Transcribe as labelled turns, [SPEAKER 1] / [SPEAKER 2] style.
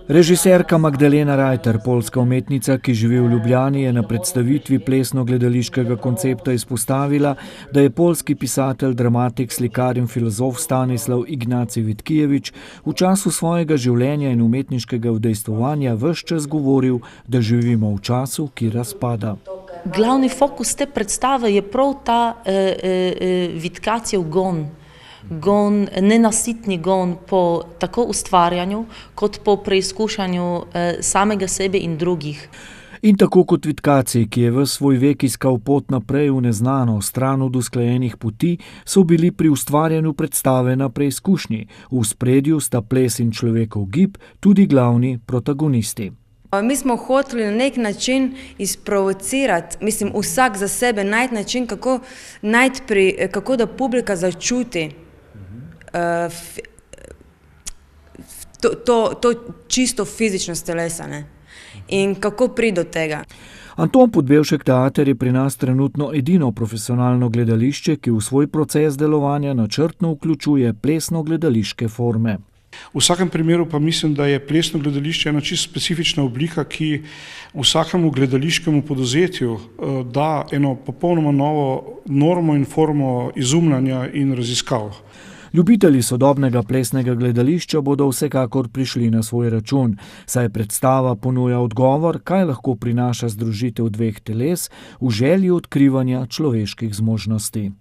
[SPEAKER 1] Režiserka Magdalena Rajter, poljska umetnica, ki živi v Ljubljani, je na predstavitvi plesno-gledališkega koncepta izpostavila, da je poljski pisatelj, dramatik, slikar in filozof Stanislav Ignacij Vitkijevič v času svojega življenja in umetniškega udejstvovanja ves čas govoril, da živimo v času, ki razpada.
[SPEAKER 2] Glavni fokus te predstave je prav ta Vitkacijev gon, nenasitni gon po tako ustvarjanju, kot po preizkušanju samega sebe in drugih.
[SPEAKER 1] In tako kot Vitkacij, ki je ves svoj vek iskal pot naprej v neznano, stran od usklajenih poti, so bili pri ustvarjanju predstave na preizkušnji. V ospredju sta ples in človekov gib tudi glavni protagonisti.
[SPEAKER 3] Mi smo hoteli na nek način izprovocirati, vsak za sebe najti način, kako da publika začuti to čisto fizičnost telesa, ne? In kako priti do tega.
[SPEAKER 1] Anton Podbevšek Teater je pri nas trenutno edino profesionalno gledališče, ki v svoj proces delovanja načrtno vključuje plesno-gledališke forme.
[SPEAKER 4] V vsakem primeru pa mislim, da je plesno gledališče ena čisto specifična oblika, ki vsakemu gledališkemu poduzetju da eno popolnoma novo normo in formo izumljanja in raziskav.
[SPEAKER 1] Ljubitelji sodobnega plesnega gledališča bodo vsekakor prišli na svoj račun, saj predstava ponuja odgovor, kaj lahko prinaša združitev dveh teles v želji odkrivanja človeških zmožnosti.